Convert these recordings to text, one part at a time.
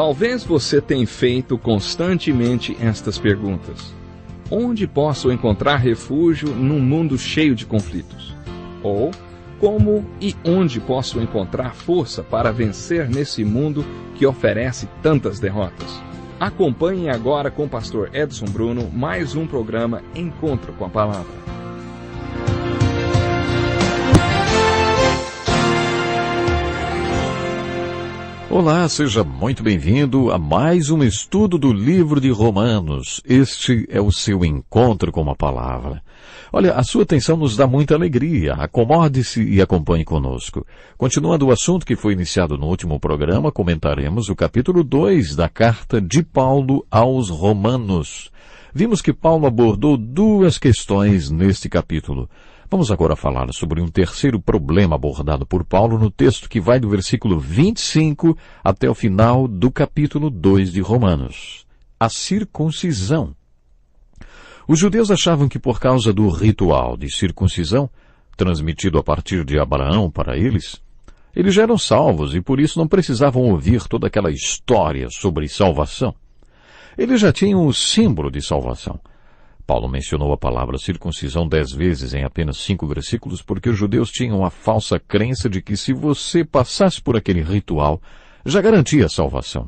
Talvez você tenha feito constantemente estas perguntas. Onde posso encontrar refúgio num mundo cheio de conflitos? Ou, como e onde posso encontrar força para vencer nesse mundo que oferece tantas derrotas? Acompanhe agora com o pastor Edson Bruno mais um programa Encontro com a Palavra. Olá, seja muito bem-vindo a mais um estudo do livro de Romanos. Este é o seu encontro com a palavra. Olha, a sua atenção nos dá muita alegria. Acomode-se e acompanhe conosco. Continuando o assunto que foi iniciado no último programa, comentaremos o capítulo 2 da carta de Paulo aos Romanos. Vimos que Paulo abordou duas questões neste capítulo. Vamos agora falar sobre um terceiro problema abordado por Paulo no texto que vai do versículo 25 até o final do capítulo 2 de Romanos. A circuncisão. Os judeus achavam que por causa do ritual de circuncisão, transmitido a partir de Abraão para eles já eram salvos e por isso não precisavam ouvir toda aquela história sobre salvação. Eles já tinham o símbolo de salvação. Paulo mencionou a palavra circuncisão 10 vezes em apenas 5 versículos porque os judeus tinham a falsa crença de que se você passasse por aquele ritual, já garantia a salvação.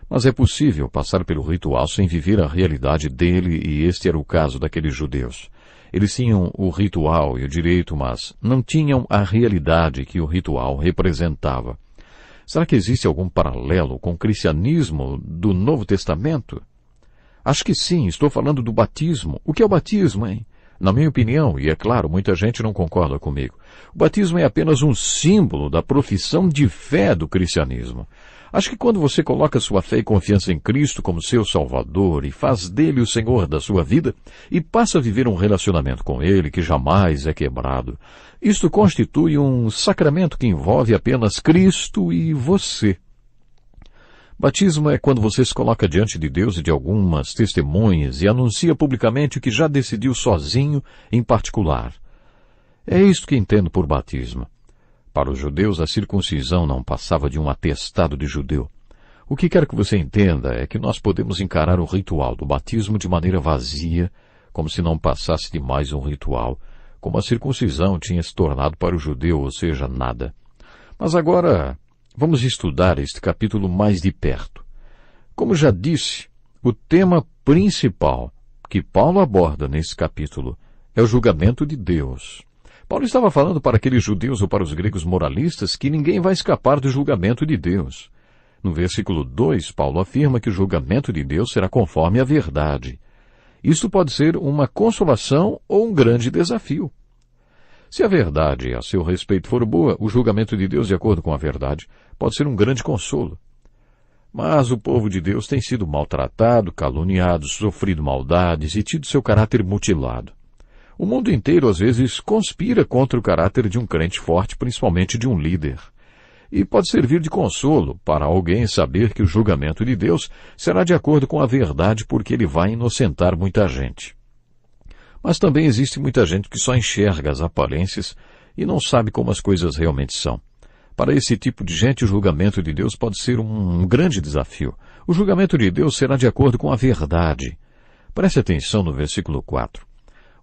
Mas é possível passar pelo ritual sem viver a realidade dele e este era o caso daqueles judeus. Eles tinham o ritual e o direito, mas não tinham a realidade que o ritual representava. Será que existe algum paralelo com o cristianismo do Novo Testamento? Acho que sim, estou falando do batismo. O que é o batismo, hein? Na minha opinião, e é claro, muita gente não concorda comigo, o batismo é apenas um símbolo da profissão de fé do cristianismo. Acho que quando você coloca sua fé e confiança em Cristo como seu Salvador e faz dele o Senhor da sua vida e passa a viver um relacionamento com ele que jamais é quebrado, isto constitui um sacramento que envolve apenas Cristo e você. Batismo é quando você se coloca diante de Deus e de algumas testemunhas e anuncia publicamente o que já decidiu sozinho em particular. É isto que entendo por batismo. Para os judeus, a circuncisão não passava de um atestado de judeu. O que quero que você entenda é que nós podemos encarar o ritual do batismo de maneira vazia, como se não passasse de mais um ritual, como a circuncisão tinha se tornado para o judeu, ou seja, nada. Mas agora vamos estudar este capítulo mais de perto. Como já disse, o tema principal que Paulo aborda nesse capítulo é o julgamento de Deus. Paulo estava falando para aqueles judeus ou para os gregos moralistas que ninguém vai escapar do julgamento de Deus. No versículo 2, Paulo afirma que o julgamento de Deus será conforme a verdade. Isto pode ser uma consolação ou um grande desafio. Se a verdade a seu respeito for boa, o julgamento de Deus de acordo com a verdade pode ser um grande consolo. Mas o povo de Deus tem sido maltratado, caluniado, sofrido maldades e tido seu caráter mutilado. O mundo inteiro às vezes conspira contra o caráter de um crente forte, principalmente de um líder. E pode servir de consolo para alguém saber que o julgamento de Deus será de acordo com a verdade porque ele vai inocentar muita gente. Mas também existe muita gente que só enxerga as aparências e não sabe como as coisas realmente são. Para esse tipo de gente, o julgamento de Deus pode ser um grande desafio. O julgamento de Deus será de acordo com a verdade. Preste atenção no versículo 4.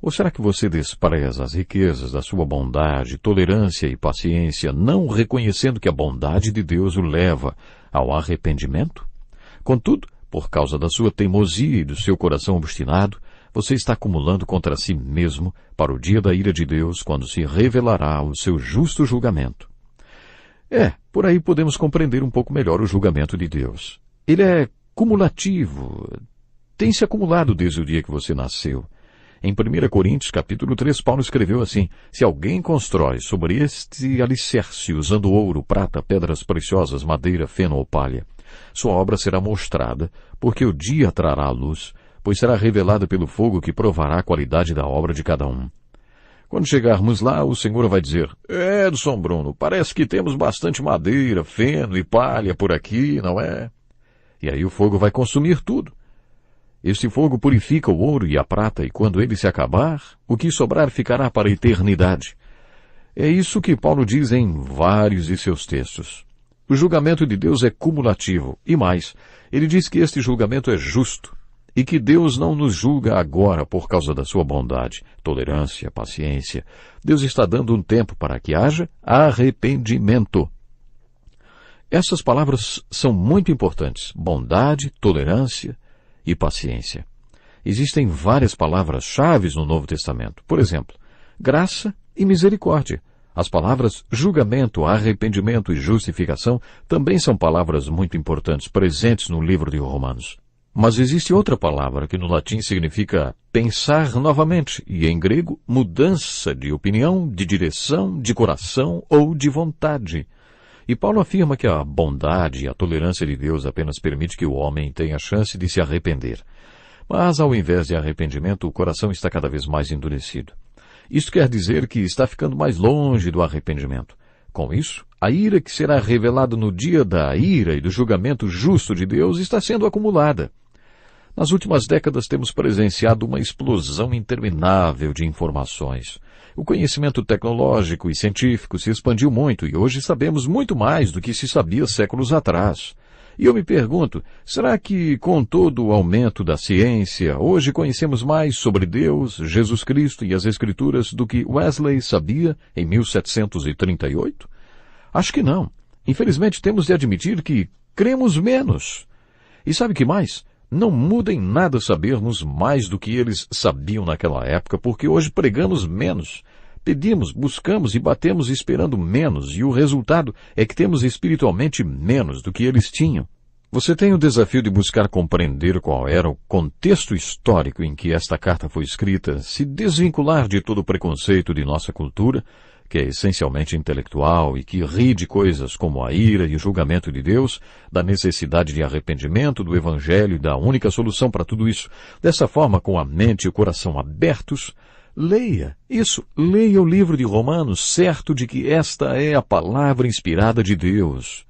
Ou será que você despreza as riquezas da sua bondade, tolerância e paciência, não reconhecendo que a bondade de Deus o leva ao arrependimento? Contudo, por causa da sua teimosia e do seu coração obstinado, você está acumulando contra si mesmo para o dia da ira de Deus, quando se revelará o seu justo julgamento. Por aí podemos compreender um pouco melhor o julgamento de Deus. Ele é cumulativo, tem se acumulado desde o dia que você nasceu. Em 1 Coríntios, capítulo 3, Paulo escreveu assim: se alguém constrói sobre este alicerce usando ouro, prata, pedras preciosas, madeira, feno ou palha, sua obra será mostrada, porque o dia trará a luz, pois será revelada pelo fogo que provará a qualidade da obra de cada um. Quando chegarmos lá, o Senhor vai dizer: Edson Bruno, parece que temos bastante madeira, feno e palha por aqui, não é? E aí o fogo vai consumir tudo. Este fogo purifica o ouro e a prata, e quando ele se acabar, o que sobrar ficará para a eternidade. É isso que Paulo diz em vários de seus textos. O julgamento de Deus é cumulativo. E mais, ele diz que este julgamento é justo e que Deus não nos julga agora por causa da sua bondade, tolerância, paciência. Deus está dando um tempo para que haja arrependimento. Essas palavras são muito importantes: bondade, tolerância e paciência. Existem várias palavras-chave no Novo Testamento. Por exemplo, graça e misericórdia. As palavras julgamento, arrependimento e justificação também são palavras muito importantes presentes no livro de Romanos. Mas existe outra palavra que no latim significa pensar novamente, e em grego, mudança de opinião, de direção, de coração ou de vontade. E Paulo afirma que a bondade e a tolerância de Deus apenas permite que o homem tenha a chance de se arrepender. Mas, ao invés de arrependimento, o coração está cada vez mais endurecido. Isto quer dizer que está ficando mais longe do arrependimento. Com isso, a ira que será revelada no dia da ira e do julgamento justo de Deus está sendo acumulada. Nas últimas décadas temos presenciado uma explosão interminável de informações. O conhecimento tecnológico e científico se expandiu muito e hoje sabemos muito mais do que se sabia séculos atrás. E eu me pergunto, será que com todo o aumento da ciência, hoje conhecemos mais sobre Deus, Jesus Cristo e as Escrituras do que Wesley sabia em 1738? Acho que não. Infelizmente temos de admitir que cremos menos. E sabe o que mais? Não muda em nada sabermos mais do que eles sabiam naquela época, porque hoje pregamos menos. Pedimos, buscamos e batemos esperando menos, e o resultado é que temos espiritualmente menos do que eles tinham. Você tem o desafio de buscar compreender qual era o contexto histórico em que esta carta foi escrita, se desvincular de todo o preconceito de nossa cultura, que é essencialmente intelectual e que ri de coisas como a ira e o julgamento de Deus, da necessidade de arrependimento, do Evangelho e da única solução para tudo isso. Dessa forma, com a mente e o coração abertos, leia o livro de Romanos, certo de que esta é a palavra inspirada de Deus.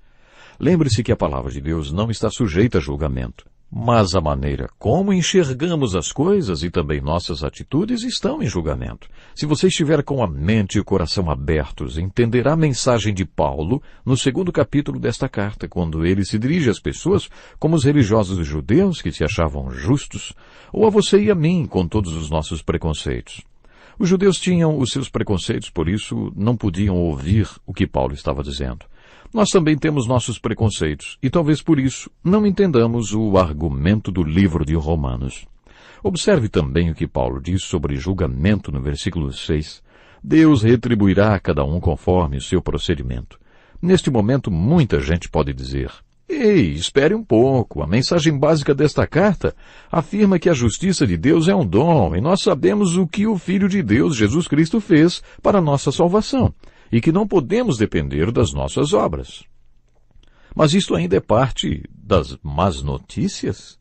Lembre-se que a palavra de Deus não está sujeita a julgamento, mas a maneira como enxergamos as coisas e também nossas atitudes estão em julgamento. Se você estiver com a mente e o coração abertos, entenderá a mensagem de Paulo no 2º capítulo desta carta, quando ele se dirige às pessoas como os religiosos judeus que se achavam justos, ou a você e a mim com todos os nossos preconceitos. Os judeus tinham os seus preconceitos, por isso não podiam ouvir o que Paulo estava dizendo. Nós também temos nossos preconceitos, e talvez por isso não entendamos o argumento do livro de Romanos. Observe também o que Paulo diz sobre julgamento no versículo 6. Deus retribuirá a cada um conforme o seu procedimento. Neste momento, muita gente pode dizer: ei, espere um pouco, a mensagem básica desta carta afirma que a justiça de Deus é um dom, e nós sabemos o que o Filho de Deus, Jesus Cristo, fez para a nossa salvação, e que não podemos depender das nossas obras. Mas isto ainda é parte das más notícias?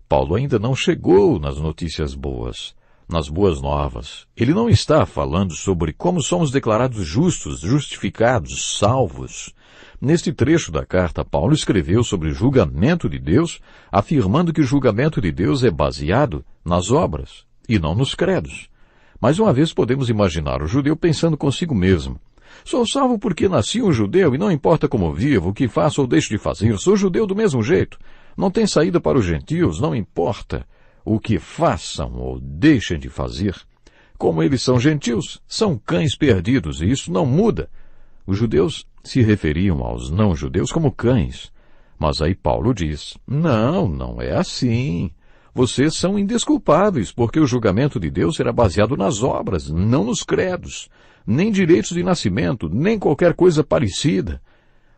Paulo ainda não chegou nas notícias boas, nas boas novas. Ele não está falando sobre como somos declarados justos, justificados, salvos. Neste trecho da carta, Paulo escreveu sobre o julgamento de Deus, afirmando que o julgamento de Deus é baseado nas obras e não nos credos. Mais uma vez podemos imaginar o judeu pensando consigo mesmo: sou salvo porque nasci um judeu e não importa como vivo, o que faço ou deixo de fazer, sou judeu do mesmo jeito. Não tem saída para os gentios, não importa o que façam ou deixem de fazer. Como eles são gentios, são cães perdidos e isso não muda. Os judeus se referiam aos não-judeus como cães. Mas aí Paulo diz: não é assim. Vocês são indesculpáveis, porque o julgamento de Deus será baseado nas obras, não nos credos, nem direitos de nascimento, nem qualquer coisa parecida.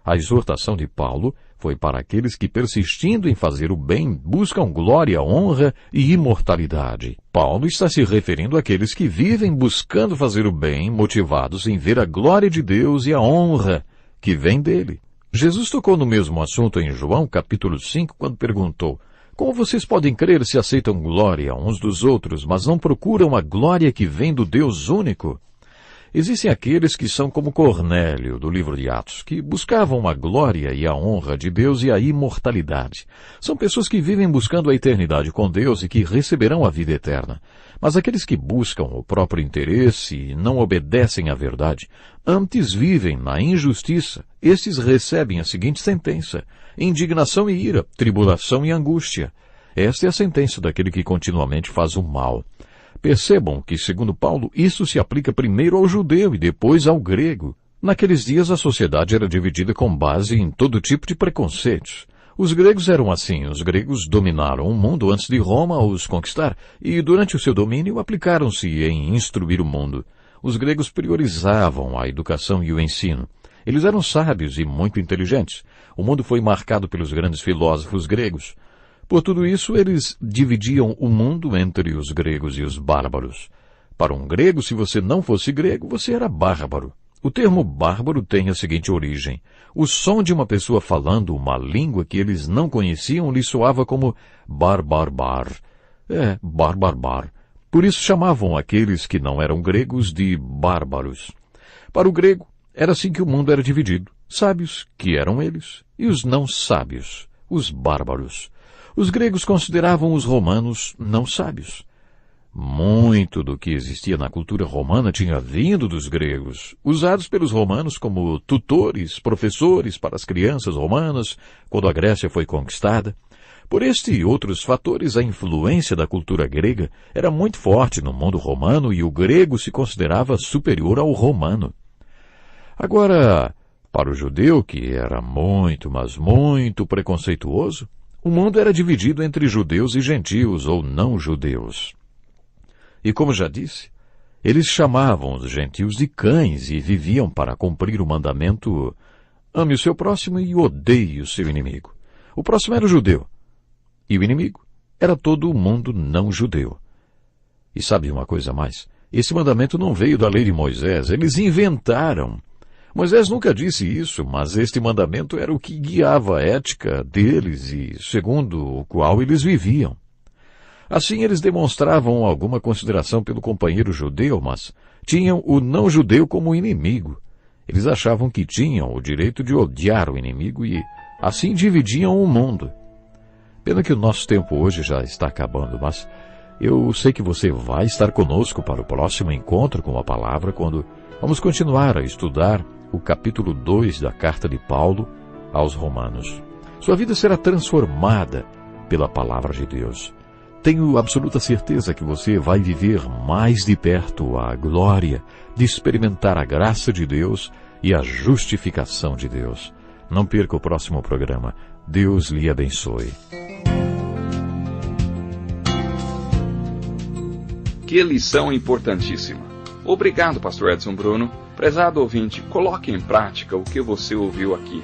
A exortação de Paulo foi para aqueles que, persistindo em fazer o bem, buscam glória, honra e imortalidade. Paulo está se referindo àqueles que vivem buscando fazer o bem, motivados em ver a glória de Deus e a honra que vem dele. Jesus tocou no mesmo assunto em João, capítulo 5, quando perguntou: como vocês podem crer se aceitam glória uns dos outros, mas não procuram a glória que vem do Deus único? Existem aqueles que são como Cornélio, do livro de Atos, que buscavam a glória e a honra de Deus e a imortalidade. São pessoas que vivem buscando a eternidade com Deus e que receberão a vida eterna. Mas aqueles que buscam o próprio interesse e não obedecem à verdade, antes vivem na injustiça, estes recebem a seguinte sentença: indignação e ira, tribulação e angústia. Esta é a sentença daquele que continuamente faz o mal. Percebam que, segundo Paulo, isso se aplica primeiro ao judeu e depois ao grego. Naqueles dias a sociedade era dividida com base em todo tipo de preconceitos. Os gregos eram assim, os gregos dominaram o mundo antes de Roma os conquistar, e durante o seu domínio aplicaram-se em instruir o mundo. Os gregos priorizavam a educação e o ensino. Eles eram sábios e muito inteligentes. O mundo foi marcado pelos grandes filósofos gregos. Por tudo isso, eles dividiam o mundo entre os gregos e os bárbaros. Para um grego, se você não fosse grego, você era bárbaro. O termo bárbaro tem a seguinte origem: o som de uma pessoa falando uma língua que eles não conheciam lhe soava como bar-bar-bar. Bar-bar-bar. Por isso chamavam aqueles que não eram gregos de bárbaros. Para o grego, era assim que o mundo era dividido: sábios, que eram eles, e os não sábios, os bárbaros. Os gregos consideravam os romanos não sábios. Muito do que existia na cultura romana tinha vindo dos gregos, usados pelos romanos como tutores, professores para as crianças romanas, quando a Grécia foi conquistada. Por este e outros fatores, a influência da cultura grega era muito forte no mundo romano e o grego se considerava superior ao romano. Agora, para o judeu, que era muito, mas muito preconceituoso, o mundo era dividido entre judeus e gentios ou não judeus. E como já disse, eles chamavam os gentios de cães e viviam para cumprir o mandamento: ame o seu próximo e odeie o seu inimigo. O próximo era o judeu, e o inimigo era todo o mundo não judeu. E sabe uma coisa a mais? Esse mandamento não veio da lei de Moisés, eles inventaram. Moisés nunca disse isso, mas este mandamento era o que guiava a ética deles e segundo o qual eles viviam. Assim eles demonstravam alguma consideração pelo companheiro judeu, mas tinham o não-judeu como inimigo. Eles achavam que tinham o direito de odiar o inimigo e assim dividiam o mundo. Pena que o nosso tempo hoje já está acabando, mas eu sei que você vai estar conosco para o próximo encontro com a palavra, quando vamos continuar a estudar o capítulo 2 da carta de Paulo aos Romanos. Sua vida será transformada pela palavra de Deus. Tenho absoluta certeza que você vai viver mais de perto a glória de experimentar a graça de Deus e a justificação de Deus. Não perca o próximo programa. Deus lhe abençoe. Que lição importantíssima. Obrigado, Pastor Edson Bruno. Prezado ouvinte, coloque em prática o que você ouviu aqui.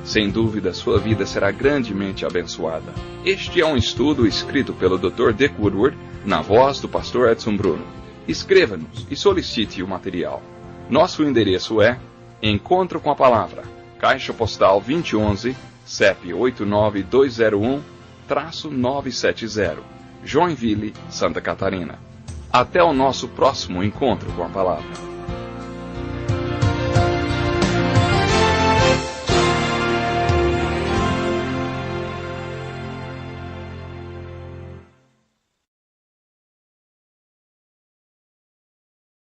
Sem dúvida, sua vida será grandemente abençoada. Este é um estudo escrito pelo Dr. Dick Woodward, na voz do Pastor Edson Bruno. Escreva-nos e solicite o material. Nosso endereço é Encontro com a Palavra, Caixa Postal 2011, CEP 89201-970, Joinville, Santa Catarina. Até o nosso próximo Encontro com a Palavra.